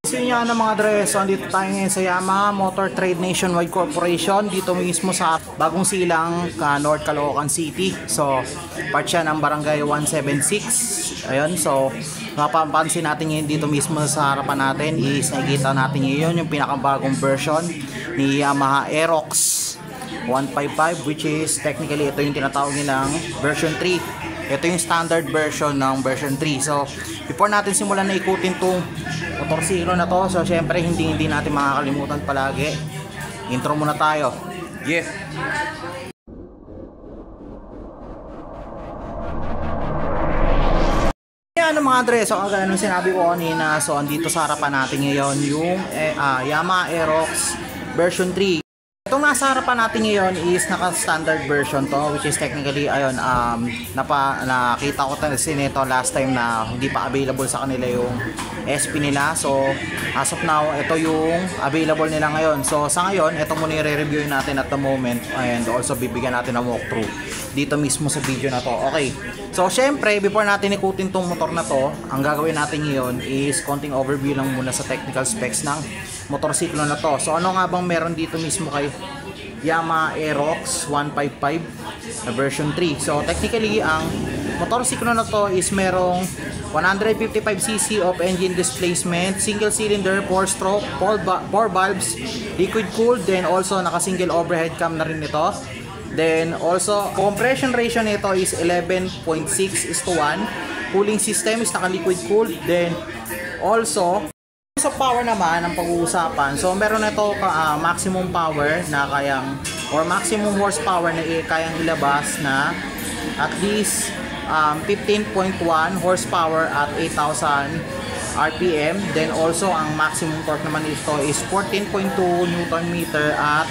So yan mga dre, so andito tayo ngayon sa Yamaha Motor Trade Nationwide Corporation dito mismo sa Bagong Silang, North Caloocan City. So part siya ng Barangay 176. Ayun, so mapapansin natin ngayon dito mismo sa harapan natin is nakikita natin ngayon yung pinakabagong version ni Yamaha Aerox 155, which is technically ito yung tinatawag nilang version 3. Ito yung standard version ng version 3. So before natin simulan na ikutin tong motorsiklo na to, so syempre hindi natin makakalimutan palagi, intro muna tayo. Yeah. Yan mga dre, so kagaya ng sinabi ko kanina, so andito sa harapan natin ngayon yung Yamaha Aerox version 3. Itong nasa harapan natin ngayon is naka-standard version to, which is technically ayun, nakita ko kasi nito last time na hindi pa available sa kanila yung SP nila. So as of now, ito yung available nila ngayon. So sa ngayon, ito muna i-review natin at the moment, and also bibigyan natin ng walkthrough dito mismo sa video na to. Okay, so syempre before natin ikutin tong motor na to, ang gagawin natin ngayon is konting overview lang muna sa technical specs ng motorsiklo na to. So ano nga bang meron dito mismo kay Yamaha Aerox 155 na version 3? So technically ang motorsiklo na to is merong 155cc of engine displacement, single cylinder, 4-stroke, 4 valves, liquid cooled, then also naka single overhead cam na rin ito. Then also compression ratio nito is 11.6:1. Cooling system is naka liquid cooled. Then also sa power naman ang pag-uusapan, so meron na ito maximum power na kayang, or maximum horsepower na kayang ilabas na at least 15.1 horsepower at 8,000 RPM. Then also ang maximum torque naman ito is 14.2 Newton meter at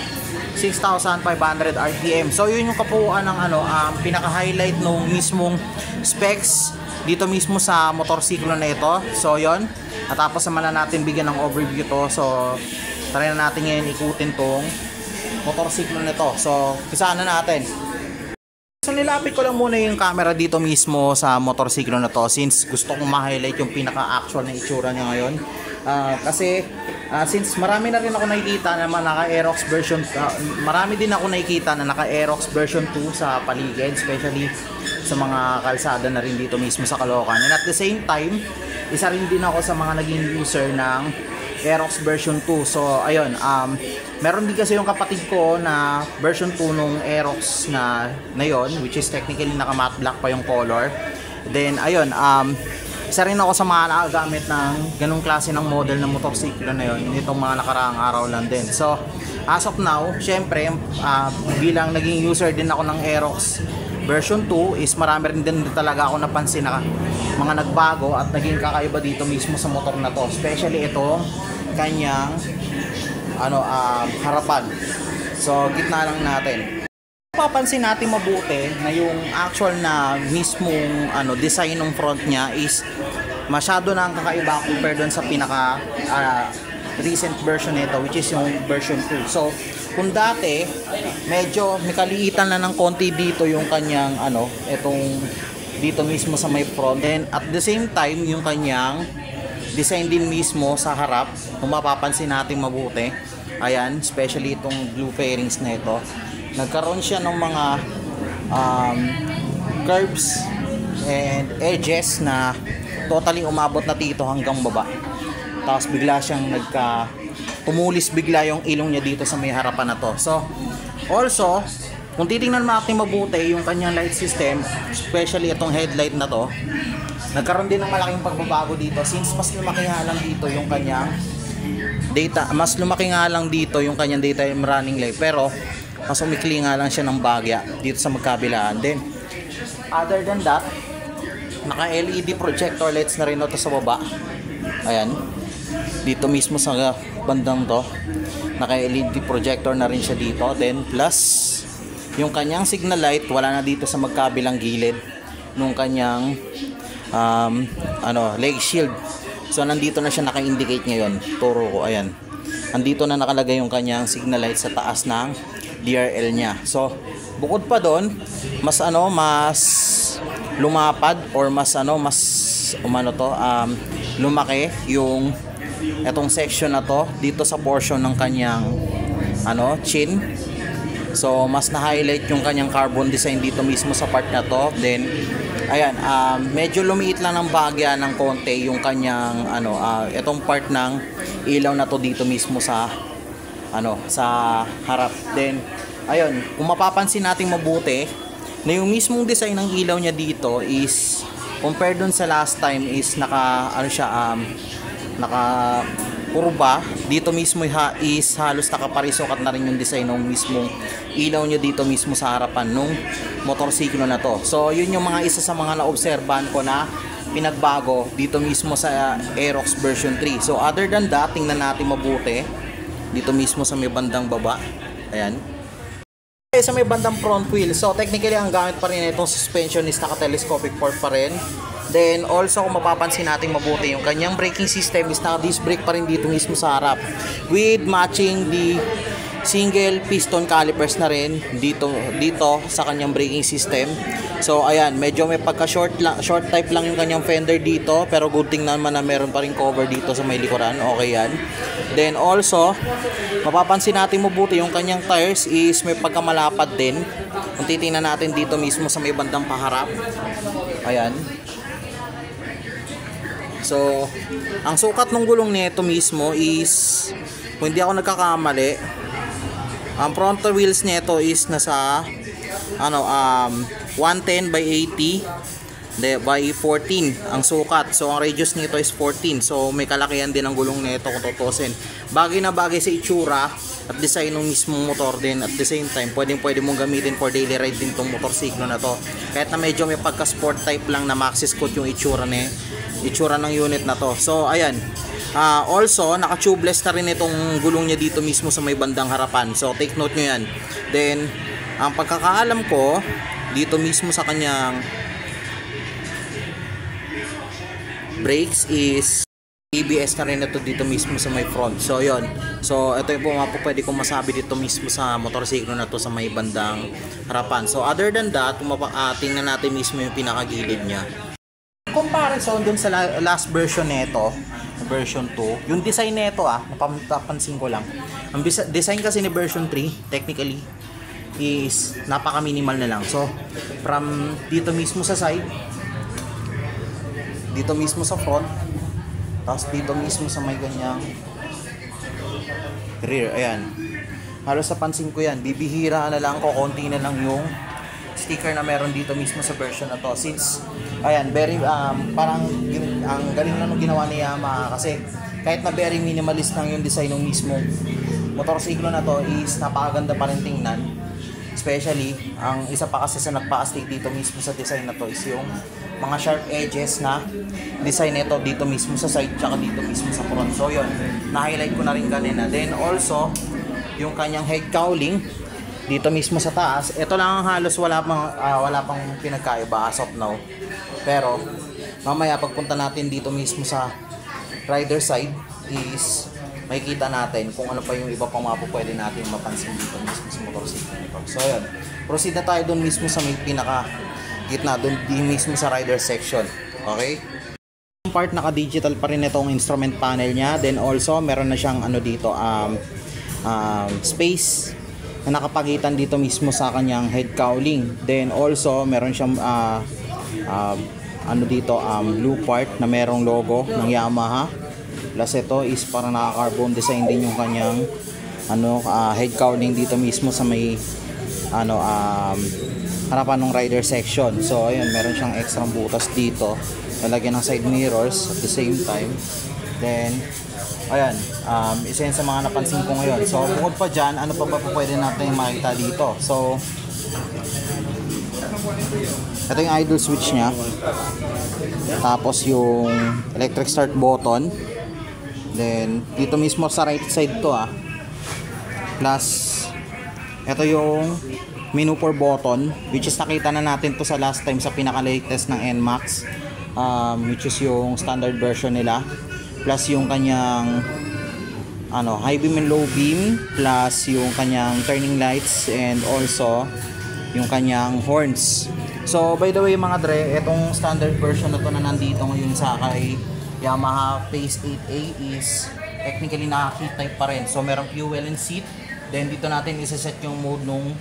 6,500 RPM. So yun yung kapuuan ng pinaka-highlight ng mismong specs dito mismo sa motorsiklo na ito. So yun, at tapos naman na natin bigyan ng overview to. So try na natin ngayon ikutin tong motorsiklo na ito. So pisaan na natin. So nilapit ko lang muna yung camera dito mismo sa motorsiklo na to, since gusto kong ma-highlight yung pinaka-actual na itsura niya ngayon. Kasi since marami na rin ako nakikita na naka-Aerox version, marami din ako nakikita na naka-Aerox version 2 sa paligid, especially sa mga kalsada na rin dito mismo sa Caloocan. And at the same time, isa rin din ako sa mga naging user ng Aerox version 2. So ayun, meron din kasi yung kapatid ko na version 2 nung Aerox na yon, which is technically naka matte black pa yung color. Then ayun, isa rin ako sa mga nakagamit ng ganung klase ng model ng motorsiklo na yon nitong mga nakaraang araw lang din. So as of now, syempre bilang naging user din ako ng Aerox version 2 is marami rin din talaga ako napansin na mga nagbago at naging kakaiba dito mismo sa motor na to, especially ito kanyang harapan. So gitna lang natin. Papansin natin mabuti na yung actual na mismong design ng front niya is masyado nang kakaiba compared doon sa pinaka recent version nito, which is yung version 2. So kung dati medyo may kaliitan lang ng konti dito yung kanyang etong dito mismo sa may front, and at the same time yung kanyang design din mismo sa harap, kung mapapansin natin mabuti, ayan, especially itong blue fairings na ito, nagkaroon siya ng mga curves and edges na totally umabot na dito hanggang baba. Tapos bigla siyang tumulis bigla yung ilong niya dito sa may harapan na to. So also, kung titingnan natin mabuti yung kanyang light system, especially itong headlight na to, nagkaroon din ng malaking pagbabago dito, since mas lumaki nga lang dito yung kanyang daytime running light, pero mas umikli nga lang siya ng bagya dito sa magkabilaan. Then other than that, naka LED projector lights na rin ito sa baba. Ayan, dito mismo sa bandang to, naka LED projector na rin siya dito. Then plus yung kanyang signal light, wala na dito sa magkabilang gilid nung kanyang leg shield. So nandito na siya naka-indicate ngayon. Turo ko, ayan. Andito na nakalagay yung kanyang signal light sa taas ng DRL niya. So bukod pa doon, mas lumapad or mas lumaki yung etong section na to dito sa portion ng kanyang chin. So mas na-highlight yung kanyang carbon design dito mismo sa part na to. Then ayan, medyo lumiit lang ng bahagya ng konti yung kanyang etong part ng ilaw na to dito mismo sa sa harap. Then ayun, kung mapapansin natin mabuti na yung mismong design ng ilaw niya dito is compared dun sa last time is naka kurba dito mismo is halos nakaparisukat na rin yung design ng mismong ilaw niya dito mismo sa harapan nung motorsiklo na to. So yun yung mga isa sa mga naobserbahan ko na pinagbago dito mismo sa Aerox version 3. So other than that, tingnan natin mabuti dito mismo sa may bandang baba. Ayan, sa may bandang front wheel. So technically ang gamit pa rin itong suspension is naka-telescopic port pa rin. Then also kung mapapansin natin mabuti yung kanyang braking system is naka-disc brake pa rin dito mismo sa harap with matching the single piston calipers na rin dito sa kanyang braking system. So ayan, medyo may pagka short type lang yung kanyang fender dito, pero good thing naman na meron pa rin cover dito sa may likuran. Okay yan. Then also mapapansin natin mabuti yung kanyang tires is may pagkamalapad din. Kung titingnan natin dito mismo sa may bandang paharap, ayan. So ang sukat ng gulong nito mismo is, kung hindi ako nagkakamali, ang frontal wheels nito is nasa 110 by 80 by 14 ang sukat. So ang radius nito is 14. So may kalakihan din ang gulong nito kung tutusin. Bagay na bagay sa itsura at design ng mismong motor din. At the same time, pwede mong gamitin for daily ride din tong motorsiklo na to. Kahit na medyo may pagka sport type lang na maxi scoot yung itsura ng unit na to. So ayan. Also, naka-tubeless na rin itong gulong niya dito mismo sa may bandang harapan. So, take note nyo yan. Then, ang pagkakaalam ko, dito mismo sa kanyang brakes is ABS na rin ito dito mismo sa may front. So, yun. So, ito yung pwede kong masabi dito mismo sa motorsiklo na to sa may bandang harapan. So, other than that, tingnan natin mismo yung pinakagilid niya. Comparison dun sa last version nito, version 2, yung design nito napapansin ko lang. Ang design kasi ni version 3 technically is napaka-minimal na lang. So from dito mismo sa side, dito mismo sa front, tapos dito mismo sa may ganyang rear, ayan. Halos napansin ko yan, bibihira na lang ko, konti na lang yung sticker na meron dito mismo sa version na to. Since ayan, very parang ang galing na nung ginawa ni Yamaha, kasi kahit na very minimalist lang yung design ng mismo motorsiklo na to is napakaganda pa rin tingnan. Especially ang isa pa kasi sa nagpa-astig dito mismo sa design na to is yung mga sharp edges na design nito dito mismo sa side tsaka dito mismo sa front. So yun, na-highlight ko na rin kanina. Then also yung kanyang head cowling dito mismo sa taas, ito lang ang halos wala pang pinagkaiba as of now. Pero mamaya pagpunta natin dito mismo sa rider side is makikita natin kung ano pa yung iba pang pwede natin mapansin dito mismo sa motorsiklo nito. So ayun, proceed na tayo doon mismo sa may pinaka gitna, doon mismo sa rider section. Okay? Yung part naka-digital pa rin itong instrument panel niya. Then also meron na siyang dito space na nakapagitan dito mismo sa kanyang head cowling. Then also meron siyang dito blue part na merong logo ng Yamaha. Plus ito is para naka-carbon design din yung kanyang head cowling dito mismo sa may harapan ng rider section. So ayun, meron siyang extra butas dito, lalagyan ng side mirrors at the same time. Then ayan, isa yun sa mga napansin ko ngayon. So bukod pa dyan, ano pa ba pwede natin makita dito? So ito yung idle switch nya, tapos yung electric start button. Then dito mismo sa right side to plus ito yung menu for button, which is nakita na natin to sa last time sa pinaka latest ng NMAX, which is yung standard version nila. Plus yung kanyang high beam and low beam, plus yung kanyang turning lights, and also yung kanyang horns. So by the way mga dre, itong standard version na to na nandito ngayon sa kay Yamaha Pace 8A is technically naka-heat type pa rin. So merong fuel and seat. Then dito natin isa-set yung mode nung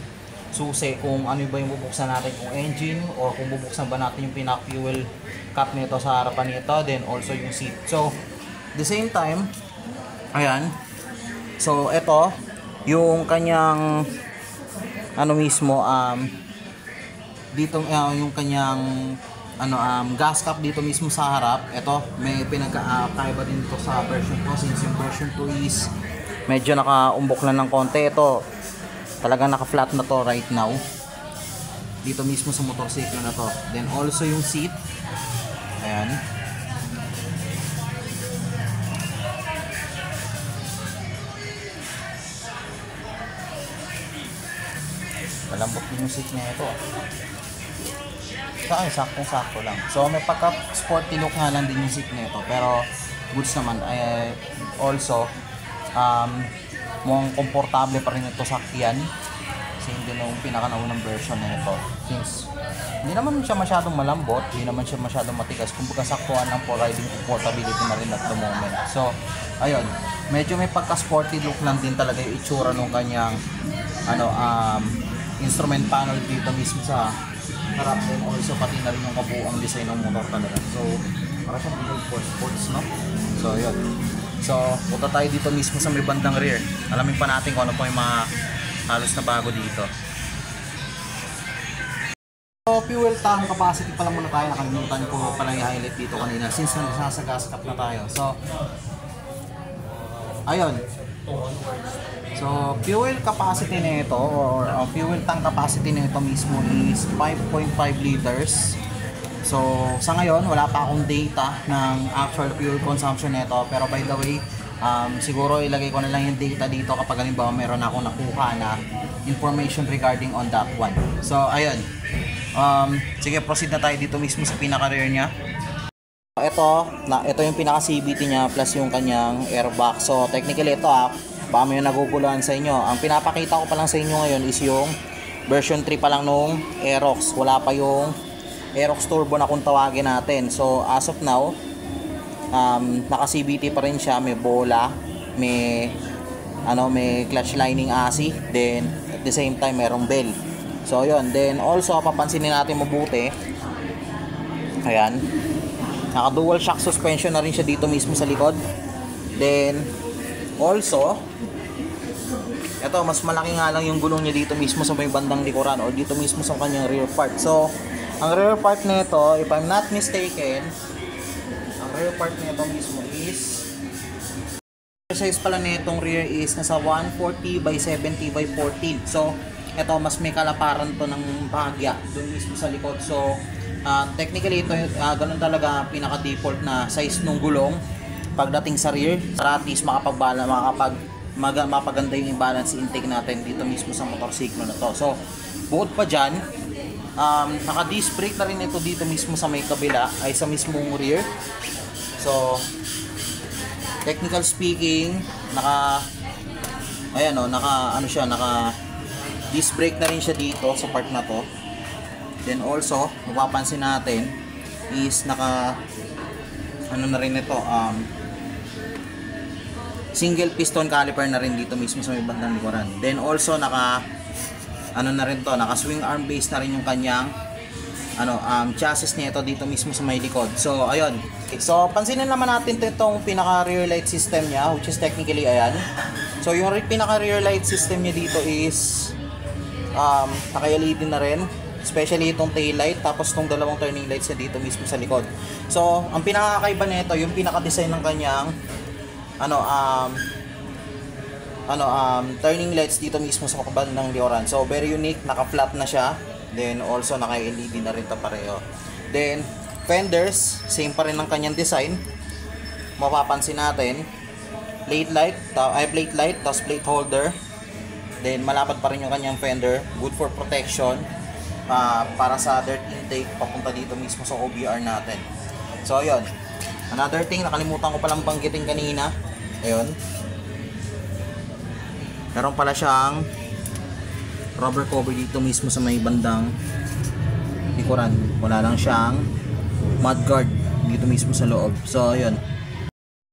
susi kung ano ba yung bubuksan natin, kung engine or kung bubuksan ba natin yung pinaka-fuel cap nito sa harapan nito, then also yung seat. So the same time, ayan. So ito yung kanyang ano mismo dito yung kanyang gas cap dito mismo sa harap. Ito may pinagkaiba din ito sa version 2 since yung version 2 is medyo nakaumbok lang ng konti. Ito talagang naka-flat na to right now dito mismo sa motorsiklo na to. Then also yung seat, ayan, malambot din yung seat niya ito. Sa akin, saktong-sakto lang. So may pagka-sporty look nga lang din yung seat niya ito, pero goods naman. Also mukhang komportable pa rin ito sakyan. Same din yung pinakanaunang version na ito. Since hindi naman siya masyadong malambot, hindi naman siya masyadong matigas. Kumbaga saktuhan lang for riding comfortability na rin at the moment. So ayun, medyo may pagka-sporty look lang din talaga yung itsura ng kanyang instrument panel dito mismo sa harap, din also pati na rin yung kabuuang design ng motor talaga. So para siyang build for sports, no? So yun. So punta tayo dito mismo sa may bandang rear. Alamin pa natin kung ano po yung mga halos na bago dito. So fuel tank capacity pala muna tayo. Nakalimutan ko pala i-highlight dito kanina since nasa gas cap na tayo. So ayun. So fuel capacity nito or fuel tank capacity nito mismo is 5.5 liters. So sa ngayon wala pa akong data ng actual fuel consumption nito, pero by the way siguro ilagay ko na lang yung data dito kapag halimbawa meron akong nakuha na information regarding on that one. So ayun, sige, proceed na tayo dito mismo sa pinaka-rear niya. Ito yung pinaka-CVT niya plus yung kanyang airbag. So technically ito baka may naguguluhan sa inyo. Ang pinapakita ko pa lang sa inyo ngayon is yung version 3 pa lang nung Aerox. Wala pa yung Aerox Turbo na kung tawagin natin. So as of now, naka-CVT pa rin siya. May bola, may clutch lining AC, then at the same time merong bell. So yun, then also papansinin natin mabuti, ayan, naka dual shock suspension na rin siya dito mismo sa likod. Then also ito, mas malaki nga lang yung gulong niya dito mismo sa may bandang likuran or dito mismo sa kanyang rear part. So ang rear part nito, if I'm not mistaken, ang rear part nito mismo is size pala nitong rear is nasa 140 by 70 by 14. So ito, mas may kalaparan to ng bahagya doon mismo sa likod. So technically ito ganun talaga pinaka default na size ng gulong pagdating sa rear, para at least mapaganda yung balance intake natin dito mismo sa motorsiklo na to. So bukod pa dyan, naka disc brake na rin ito dito mismo sa may kabila ay sa mismong rear. So technical speaking, naka disc brake na rin siya dito sa part na to. Then also mapapansin natin is naka na rin ito, single piston caliper na rin dito mismo sa may bandang likuran. Then also naka swing arm base na rin yung kanyang chassis nito dito mismo sa may likod. So ayun. So pansinin naman natin itong pinaka rear light system niya, which is technically ayan. So yung pinaka rear light system niya dito is naka-LED na rin, especially itong tail light, tapos itong dalawang turning lights niya dito mismo sa likod. So ang pinakakaiba nito yung pinaka-design ng kanyang turning lights dito mismo sa kabandang likuran. So very unique, naka-flat na siya. Then also naka-LED na rin ito pareho. Then fenders, same pa rin ang kanyang design. Mapapansin natin plate light, tapos plate holder. Then malapad pa rin yung kanyang fender, good for protection para sa dirt intake papunta dito mismo sa OBR natin. So ayun, another thing nakalimutan ko palang banggitin kanina, ayun, meron pala siyang rubber cover dito mismo sa may bandang likuran. Wala lang siyang mudguard dito dito mismo sa loob. So, ayun.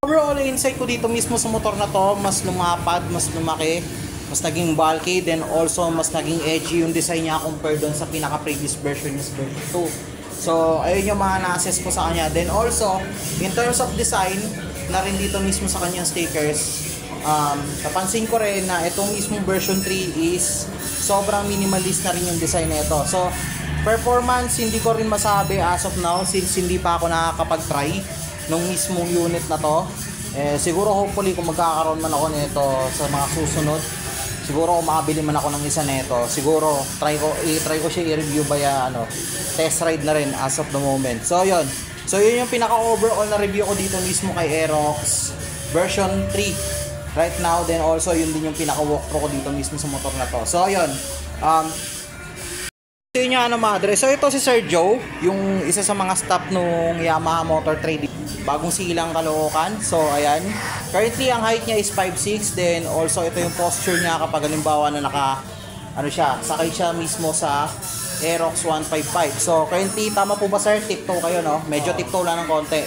Overall, insight ko dito mismo sa motor na to, mas lumapad, mas lumaki, mas naging bulky, then also mas naging edgy yung design niya compared doon sa pinaka-previous version niya, version 2. So, ayun yung mga na-assess ko sa kanya. Then also, in terms of design, na rin dito mismo sa kanyang stickers, napansin ko rin na itong mismong version 3 is sobrang minimalist na rin yung design nito. So, performance, hindi ko rin masabi as of now since hindi pa ako nakakapag-try nung mismong unit na to. Siguro hopefully kung magkakaroon man ako nito sa mga susunod, siguro kung makabili man ako ng isa nito, siguro try ko siya i-review via test ride na rin as of the moment. So yun. So yun yung pinaka-overall na review ko dito mismo kay Aerox version 3 right now. Then also yun din yung pinaka-walkthrough ko dito mismo sa motor na to. So yun. So yun yung madre. So ito si Sir Joe, yung isa sa mga staff nung Yamaha Motor Trading. Bagong silang Caloocan. So ayan. Currently ang height niya is 5'6". Then also ito yung posture niya kapag halimbawa na sakay siya mismo sa Aerox 155. So currently tama po ba sir? Tiptoe kayo no? Medyo tiptoe lang ng konti.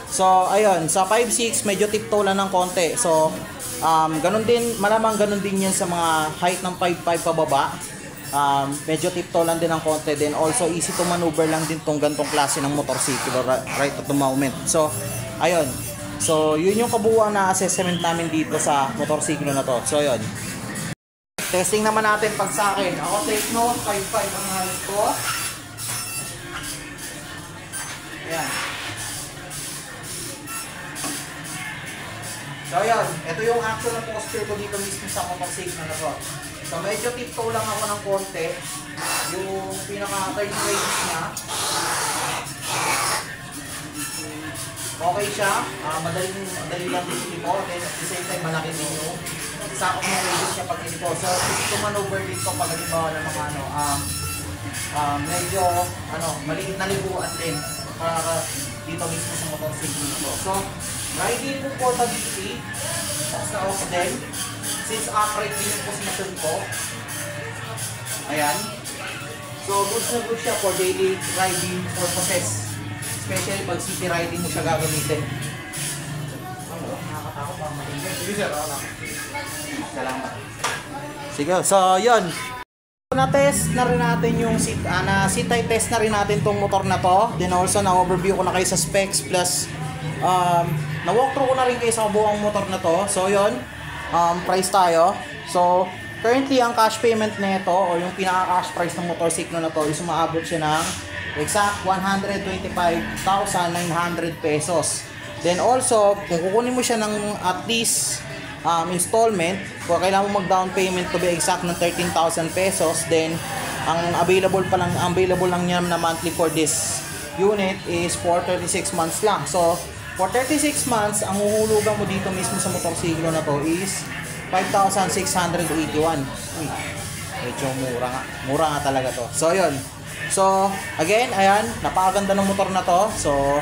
So ayun, sa 5'6" medyo tiptoe lang ng konti. So ganun din, malamang ganun din yan sa mga height ng 5'5" pababa. Medyo tiptoe lang din ng konti. Then also easy to maneuver lang din tong gantong klase ng motorsiklo right at the moment. So ayun. So yun yung kabuuan na assessment namin dito sa motorsiklo na to. So yun. Testing naman natin pag sa akin. Ako take note, 5'5" ang height ko. Ayan. So yun, ito yung actual na posture ko dito mismo sa motorsiklo na to. So medyo tiptoe lang ako ng konti. Yung pinaka-turn radius niya, okay siya. Madali lang din ito. Then at the same time, malaki din yung sakop ng radius niya pag ito. So ito maneuver dito pag halimbawa ng mga medyo maliit na libuan din para dito mismo sa motorsiklo nito. So riding comfortability, tapos na off din. Since upright din yung position ko. Ayan. So good na good siya for daily riding purposes. Especially pag city riding mo siya gagamitin. Nakakatakot pa matingin. Sige sir, salamat. Sige, so yun. Na-test na rin natin yung seat height test na rin natin tong motor na to. Then also na-overview ko na kayo sa specs plus na-walkthrough ko na rin kayo sa buong motor na to. So yun, price tayo. So currently ang cash payment nito o yung pinaka-cash price ng motorsiklo na to is umaabot siya ng exact 125,900 pesos. Then also, kung kukunin mo siya ng at least installment, kung kailangan mo mag-down payment to be exact ng 13,000 pesos, then ang available lang niya na monthly for this unit is for 36 months lang. So, for 36 months, ang huhulugan mo dito mismo sa motorsiklo na to is 5,681. Medyo mura nga. Mura nga talaga to. So, yun. So, again, ayan, napakaganda ng motor na to. So,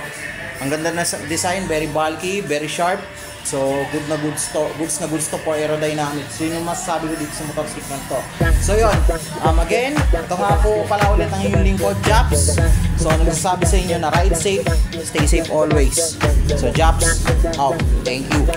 ang ganda na design, very bulky, very sharp. So, goods to for aerodynamics. So, yun yung masasabi ko dito sa motorsiklo na to. So, yun. Again, ito nga po pala ulit ang inyong lingkod, Japs. So, nagsasabi sa inyo na ride safe, stay safe always. So, Japs, out. Thank you.